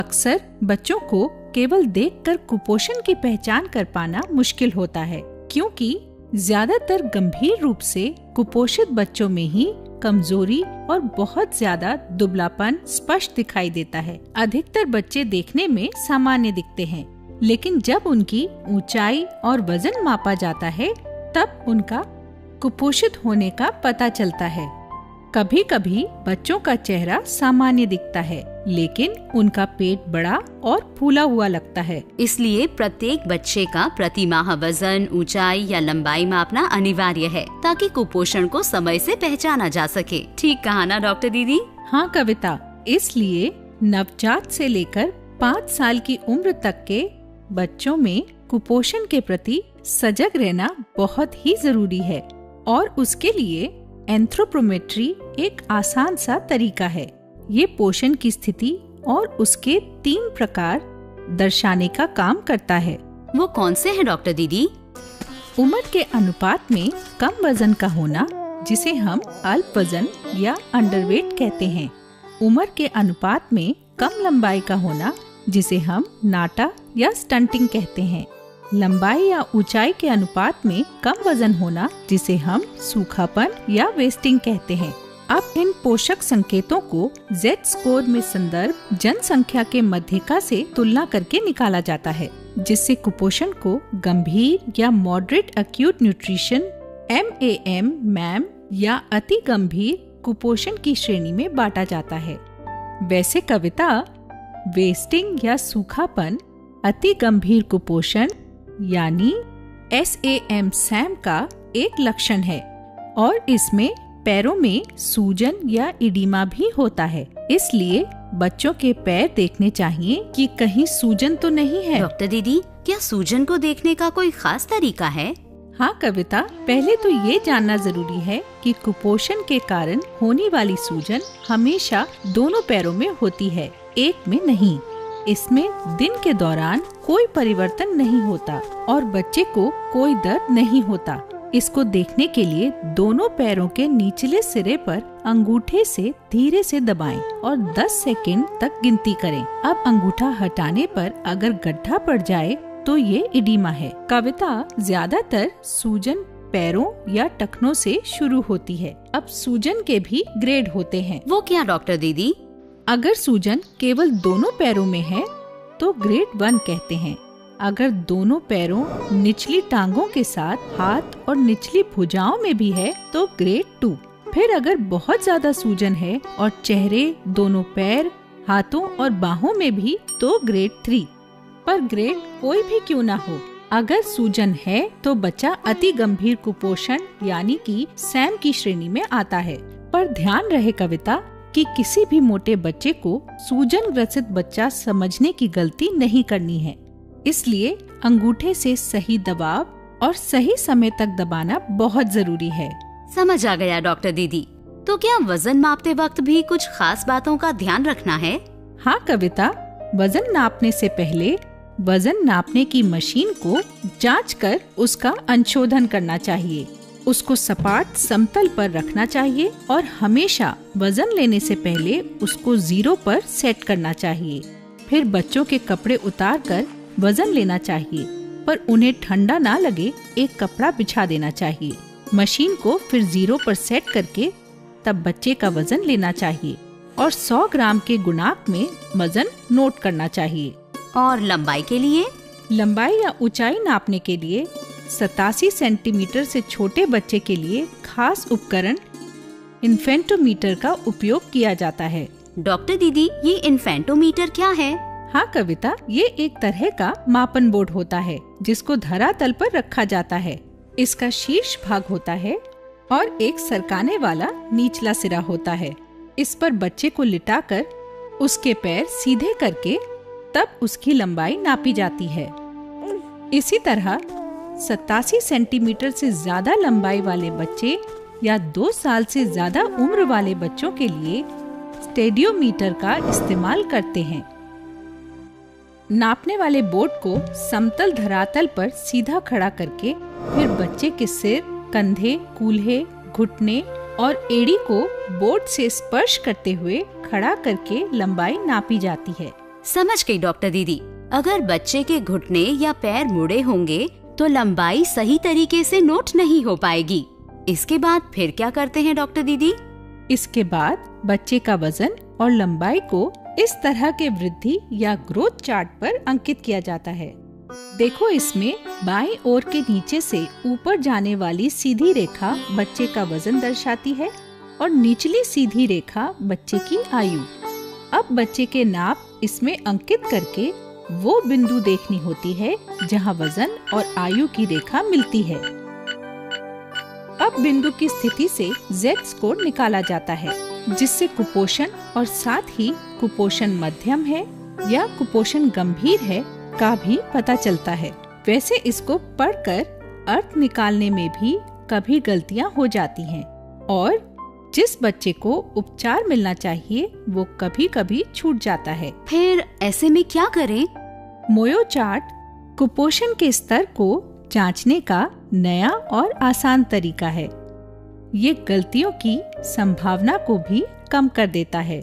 अक्सर बच्चों को केवल देखकर कुपोषण की पहचान कर पाना मुश्किल होता है, क्योंकि ज्यादातर गंभीर रूप से कुपोषित बच्चों में ही कमजोरी और बहुत ज्यादा दुबलापन स्पष्ट दिखाई देता है। अधिकतर बच्चे देखने में सामान्य दिखते हैं, लेकिन जब उनकी ऊंचाई और वजन मापा जाता है तब उनका कुपोषित होने का पता चलता है। कभी कभी बच्चों का चेहरा सामान्य दिखता है, लेकिन उनका पेट बड़ा और फूला हुआ लगता है। इसलिए प्रत्येक बच्चे का प्रति माह वजन, ऊंचाई या लंबाई मापना अनिवार्य है, ताकि कुपोषण को समय से पहचाना जा सके। ठीक कहा ना डॉक्टर दीदी? हाँ कविता, इसलिए नवजात से लेकर 5 साल की उम्र तक के बच्चों में कुपोषण के प्रति सजग रहना बहुत ही जरूरी है, और उसके लिए एंथ्रोपोमेट्री एक आसान सा तरीका है। ये पोषण की स्थिति और उसके 3 प्रकार दर्शाने का काम करता है। वो कौन से हैं डॉक्टर दीदी? उम्र के अनुपात में कम वजन का होना, जिसे हम अल्प वजन या अंडरवेट कहते हैं। उम्र के अनुपात में कम लंबाई का होना, जिसे हम नाटा या स्टंटिंग कहते हैं। लंबाई या ऊंचाई के अनुपात में कम वजन होना, जिसे हम सूखापन या वेस्टिंग कहते हैं। अब इन पोषक संकेतों को Z स्कोर में संदर्भ जनसंख्या के मध्यिका से तुलना करके निकाला जाता है, जिससे कुपोषण को गंभीर या मॉडरेट एक्यूट न्यूट्रिशन MAM या अति गंभीर कुपोषण की श्रेणी में बांटा जाता है। वैसे कविता, वेस्टिंग या सूखापन अति गंभीर कुपोषण यानी SAM का एक लक्षण है, और इसमें पैरों में सूजन या इडिमा भी होता है। इसलिए बच्चों के पैर देखने चाहिए कि कहीं सूजन तो नहीं है। डॉक्टर दीदी, क्या सूजन को देखने का कोई खास तरीका है? हाँ कविता, पहले तो ये जानना जरूरी है कि कुपोषण के कारण होने वाली सूजन हमेशा दोनों पैरों में होती है, एक में नहीं। इसमें दिन के दौरान कोई परिवर्तन नहीं होता और बच्चे को कोई दर्द नहीं होता। इसको देखने के लिए दोनों पैरों के निचले सिरे पर अंगूठे से धीरे से दबाएं और 10 सेकंड तक गिनती करें। अब अंगूठा हटाने पर अगर गड्ढा पड़ जाए तो ये इडिमा है। कविता, ज्यादातर सूजन पैरों या टखनों से शुरू होती है। अब सूजन के भी ग्रेड होते हैं। वो क्या डॉक्टर दीदी? अगर सूजन केवल दोनों पैरों में है तो ग्रेड 1 कहते हैं। अगर दोनों पैरों, निचली टांगों के साथ हाथ और निचली भुजाओं में भी है तो ग्रेड 2। फिर अगर बहुत ज्यादा सूजन है और चेहरे, दोनों पैर, हाथों और बाहों में भी तो ग्रेड 3। पर ग्रेड कोई भी क्यों ना हो, अगर सूजन है तो बच्चा अति गंभीर कुपोषण यानी कि सैम की श्रेणी में आता है। पर ध्यान रहे कविता कि किसी भी मोटे बच्चे को सूजन ग्रसित बच्चा समझने की गलती नहीं करनी है। इसलिए अंगूठे से सही दबाव और सही समय तक दबाना बहुत जरूरी है। समझ आ गया डॉक्टर दीदी। तो क्या वजन मापते वक्त भी कुछ खास बातों का ध्यान रखना है? हाँ कविता, वजन नापने से पहले वजन नापने की मशीन को जांच कर उसका अंशोधन करना चाहिए। उसको सपाट समतल पर रखना चाहिए और हमेशा वजन लेने से पहले उसको 0 पर सेट करना चाहिए। फिर बच्चों के कपड़े उतार कर वजन लेना चाहिए, पर उन्हें ठंडा ना लगे एक कपड़ा बिछा देना चाहिए। मशीन को फिर 0 पर सेट करके तब बच्चे का वजन लेना चाहिए और 100 ग्राम के गुणांक में वजन नोट करना चाहिए। और लंबाई के लिए? लंबाई या ऊंचाई नापने के लिए 87 सेंटीमीटर से छोटे बच्चे के लिए खास उपकरण इन्फेंटोमीटर का उपयोग किया जाता है। डॉक्टर दीदी, ये इन्फेंटोमीटर क्या है? हाँ कविता, ये एक तरह का मापन बोर्ड होता है जिसको धरातल पर रखा जाता है। इसका शीर्ष भाग होता है और एक सरकाने वाला निचला सिरा होता है। इस पर बच्चे को लिटाकर उसके पैर सीधे करके तब उसकी लंबाई नापी जाती है। इसी तरह 87 सेंटीमीटर से ज्यादा लंबाई वाले बच्चे या 2 साल से ज्यादा उम्र वाले बच्चों के लिए स्टेडियोमीटर का इस्तेमाल करते हैं। नापने वाले बोर्ड को समतल धरातल पर सीधा खड़ा करके फिर बच्चे के सिर, कंधे, कूल्हे, घुटने और एड़ी को बोर्ड से स्पर्श करते हुए खड़ा करके लंबाई नापी जाती है। समझ गई डॉक्टर दीदी। अगर बच्चे के घुटने या पैर मुड़े होंगे तो लंबाई सही तरीके से नोट नहीं हो पाएगी। इसके बाद फिर क्या करते हैं डॉक्टर दीदी? इसके बाद बच्चे का वजन और लंबाई को इस तरह के वृद्धि या ग्रोथ चार्ट पर अंकित किया जाता है। देखो, इसमें बाईं ओर के नीचे से ऊपर जाने वाली सीधी रेखा बच्चे का वजन दर्शाती है और निचली सीधी रेखा बच्चे की आयु। अब बच्चे के नाप इसमें अंकित करके वो बिंदु देखनी होती है जहां वजन और आयु की रेखा मिलती है। अब बिंदु की स्थिति से Z स्कोर निकाला जाता है, जिससे कुपोषण और साथ ही कुपोषण मध्यम है या कुपोषण गंभीर है का भी पता चलता है। वैसे इसको पढ़कर अर्थ निकालने में भी कभी गलतियां हो जाती हैं और जिस बच्चे को उपचार मिलना चाहिए वो कभी कभी छूट जाता है। फिर ऐसे में क्या करें? मोयो चार्ट कुपोषण के स्तर को जांचने का नया और आसान तरीका है। ये गलतियों की संभावना को भी कम कर देता है।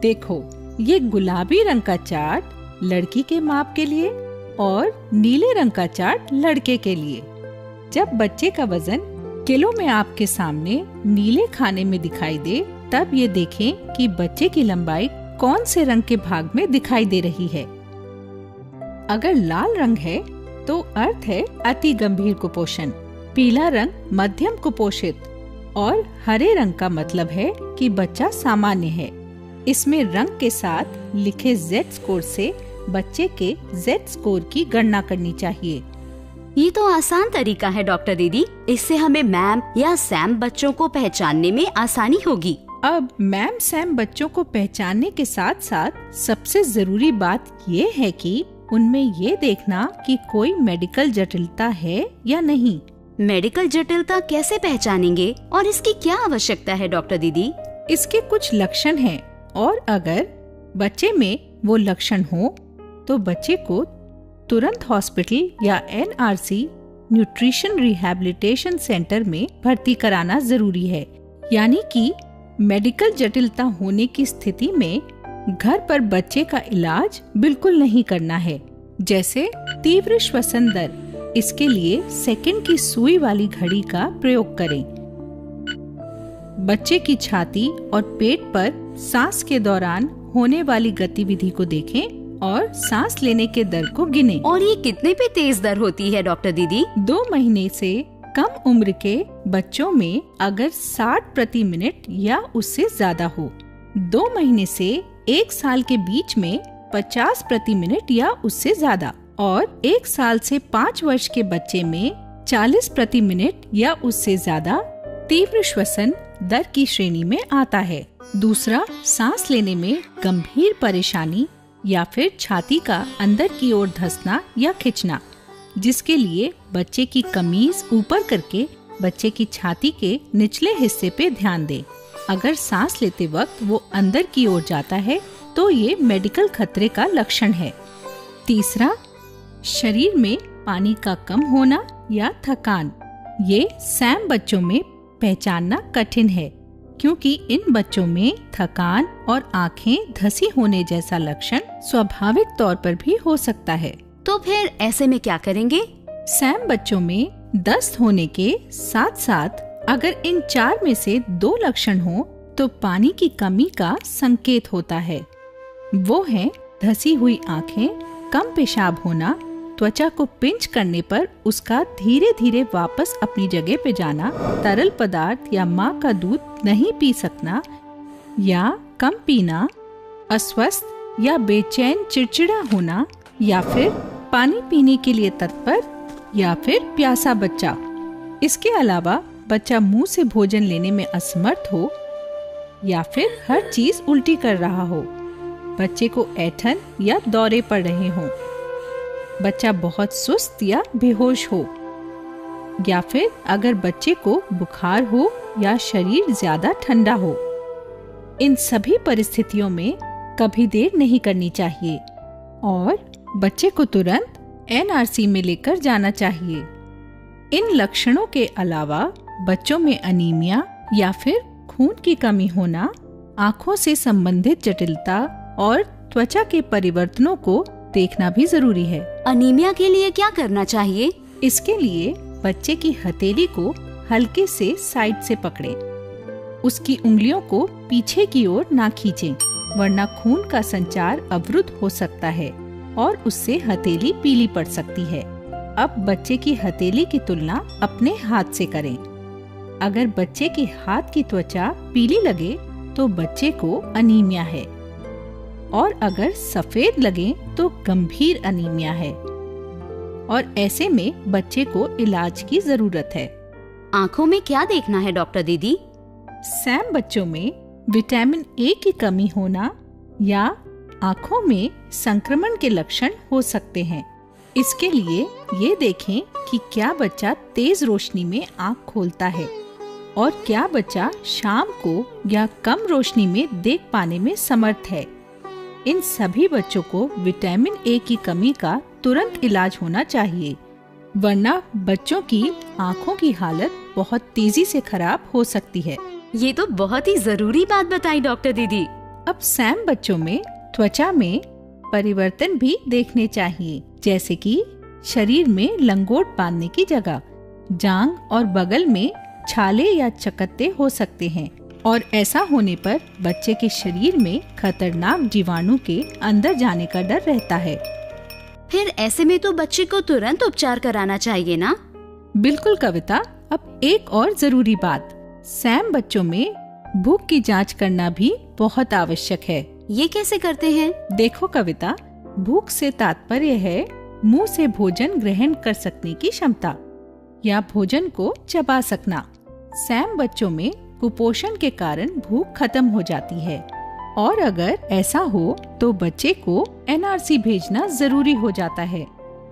देखो, ये गुलाबी रंग का चार्ट लड़की के माप के लिए और नीले रंग का चार्ट लड़के के लिए। जब बच्चे का वजन किलो में आपके सामने नीले खाने में दिखाई दे, तब ये देखें कि बच्चे की लंबाई कौन से रंग के भाग में दिखाई दे रही है। अगर लाल रंग है तो अर्थ है अति गंभीर कुपोषण, पीला रंग मध्यम कुपोषित और हरे रंग का मतलब है कि बच्चा सामान्य है। इसमें रंग के साथ लिखे Z स्कोर से बच्चे के Z स्कोर की गणना करनी चाहिए। ये तो आसान तरीका है डॉक्टर दीदी। इससे हमें मैम या सैम बच्चों को पहचानने में आसानी होगी। अब मैम सैम बच्चों को पहचानने के साथ साथ सबसे जरूरी बात ये है कि उनमें ये देखना कि कोई मेडिकल जटिलता है या नहीं। मेडिकल जटिलता कैसे पहचानेंगे और इसकी क्या आवश्यकता है डॉक्टर दीदी? इसके कुछ लक्षण हैं और अगर बच्चे में वो लक्षण हो तो बच्चे को तुरंत हॉस्पिटल या NRC न्यूट्रिशन रिहैबिलिटेशन सेंटर में भर्ती कराना जरूरी है। यानी कि मेडिकल जटिलता होने की स्थिति में घर पर बच्चे का इलाज बिल्कुल नहीं करना है। जैसे तीव्र श्वसन दर, इसके लिए सेकंड की सुई वाली घड़ी का प्रयोग करें। बच्चे की छाती और पेट पर सांस के दौरान होने वाली गतिविधि को देखें और सांस लेने के दर को गिने। और ये कितने पे तेज दर होती है डॉक्टर दीदी? 2 महीने से कम उम्र के बच्चों में अगर 60 प्रति मिनट या उससे ज्यादा हो, 2 महीने से 1 साल के बीच में 50 प्रति मिनट या उससे ज्यादा, और 1 साल से 5 वर्ष के बच्चे में 40 प्रति मिनट या उससे ज्यादा तीव्र श्वसन दर की श्रेणी में आता है। दूसरा, सांस लेने में गंभीर परेशानी या फिर छाती का अंदर की ओर धंसना या खिंचना, जिसके लिए बच्चे की कमीज ऊपर करके बच्चे की छाती के निचले हिस्से पे ध्यान दें। अगर सांस लेते वक्त वो अंदर की ओर जाता है तो ये मेडिकल खतरे का लक्षण है। तीसरा, शरीर में पानी का कम होना या थकान। ये सैम बच्चों में पहचानना कठिन है क्योंकि इन बच्चों में थकान और आंखें धसी होने जैसा लक्षण स्वाभाविक तौर पर भी हो सकता है। तो फिर ऐसे में क्या करेंगे? सैम बच्चों में दस्त होने के साथ साथ अगर इन 4 में से 2 लक्षण हो तो पानी की कमी का संकेत होता है। वो है धसी हुई आंखें, कम पेशाब होना, त्वचा को पिंच करने पर उसका धीरे धीरे वापस अपनी जगह पे जाना, तरल पदार्थ या माँ का दूध नहीं पी सकना या कम पीना, अस्वस्थ या बेचैन चिड़चिड़ा होना, या फिर पानी पीने के लिए तत्पर या फिर प्यासा बच्चा। इसके अलावा बच्चा मुंह से भोजन लेने में असमर्थ हो या फिर हर चीज उल्टी कर रहा हो, बच्चे को ऐंठन या दौरे पड़ रहे हों, बच्चा बहुत सुस्त या बेहोश हो, या फिर अगर बच्चे को बुखार हो या शरीर ज्यादा ठंडा हो। इन सभी परिस्थितियों में कभी देर नहीं करनी चाहिए और बच्चे को तुरंत NRC में लेकर जाना चाहिए। इन लक्षणों के अलावा बच्चों में अनीमिया या फिर खून की कमी होना, आँखों से संबंधित जटिलता और त्वचा के परिवर्तनों को देखना भी जरूरी है। अनीमिया के लिए क्या करना चाहिए? इसके लिए बच्चे की हथेली को हल्के से साइड से पकड़ें। उसकी उंगलियों को पीछे की ओर ना खींचें, वरना खून का संचार अवरुद्ध हो सकता है और उससे हथेली पीली पड़ सकती है। अब बच्चे की हथेली की तुलना अपने हाथ से करें। अगर बच्चे की हाथ की त्वचा पीली लगे तो बच्चे को अनीमिया है, और अगर सफेद लगे तो गंभीर अनीमिया है, और ऐसे में बच्चे को इलाज की जरूरत है। आँखों में क्या देखना है डॉक्टर दीदी? सैम बच्चों में विटामिन ए की कमी होना या आँखों में संक्रमण के लक्षण हो सकते हैं। इसके लिए ये देखें कि क्या बच्चा तेज रोशनी में आँख खोलता है और क्या बच्चा शाम को या कम रोशनी में देख पाने में समर्थ है। इन सभी बच्चों को विटामिन ए की कमी का तुरंत इलाज होना चाहिए, वरना बच्चों की आँखों की हालत बहुत तेजी से खराब हो सकती है। ये तो बहुत ही जरूरी बात बताई डॉक्टर दीदी। अब सैम बच्चों में त्वचा में परिवर्तन भी देखने चाहिए, जैसे कि शरीर में लंगोट बांधने की जगह, जांघ और बगल में छाले या चकत्ते हो सकते हैं, और ऐसा होने पर बच्चे के शरीर में खतरनाक जीवाणु के अंदर जाने का डर रहता है। फिर ऐसे में तो बच्चे को तुरंत उपचार कराना चाहिए ना? बिल्कुल कविता। अब एक और जरूरी बात, सैम बच्चों में भूख की जांच करना भी बहुत आवश्यक है। ये कैसे करते हैं? देखो कविता, भूख से तात्पर्य है मुंह से भोजन ग्रहण कर सकने की क्षमता या भोजन को चबा सकना। सैम बच्चों में कुपोषण के कारण भूख खत्म हो जाती है, और अगर ऐसा हो तो बच्चे को एनआरसी भेजना जरूरी हो जाता है।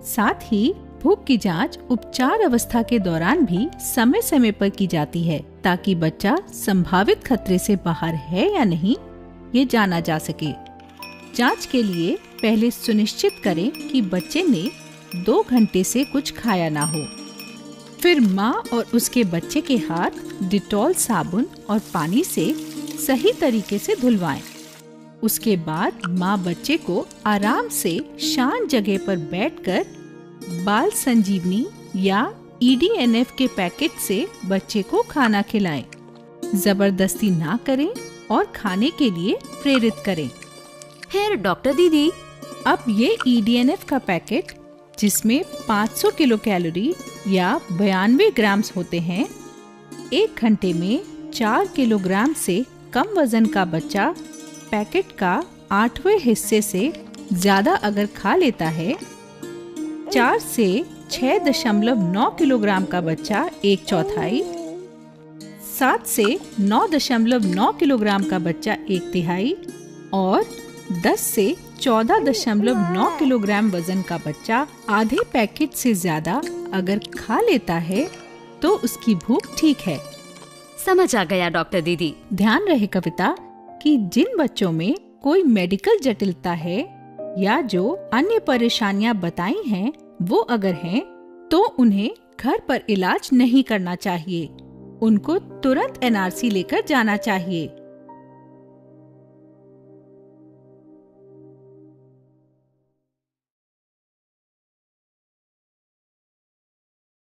साथ ही भूख की जांच उपचार अवस्था के दौरान भी समय समय पर की जाती है, ताकि बच्चा संभावित खतरे से बाहर है या नहीं ये जाना जा सके। जांच के लिए पहले सुनिश्चित करें कि बच्चे ने 2 घंटे से कुछ खाया ना हो। फिर माँ और उसके बच्चे के हाथ डिटॉल साबुन और पानी से सही तरीके से धुलवाएं। उसके बाद माँ बच्चे को आराम से शांत जगह पर बैठकर बाल संजीवनी या EDNF के पैकेट से बच्चे को खाना खिलाएं। जबरदस्ती ना करें और खाने के लिए प्रेरित करें। फिर डॉक्टर दीदी, अब ये EDNF का पैकेट, जिसमें 500 किलो कैलोरी या 92 ग्राम्स होते हैं, 1 घंटे में 4 किलोग्राम से कम वजन का बच्चा पैकेट का 8वें हिस्से से ज्यादा अगर खा लेता है, 4 से 6.9 किलोग्राम का बच्चा 1/4, 7 से 9.9 किलोग्राम का बच्चा 1/3 और 10 से 14.9 किलोग्राम वजन का बच्चा आधे पैकेट से ज्यादा अगर खा लेता है तो उसकी भूख ठीक है। समझ आ गया डॉक्टर दीदी। ध्यान रहे कविता कि जिन बच्चों में कोई मेडिकल जटिलता है या जो अन्य परेशानियां बताई हैं वो अगर हैं तो उन्हें घर पर इलाज नहीं करना चाहिए। उनको तुरंत एनआरसी लेकर जाना चाहिए।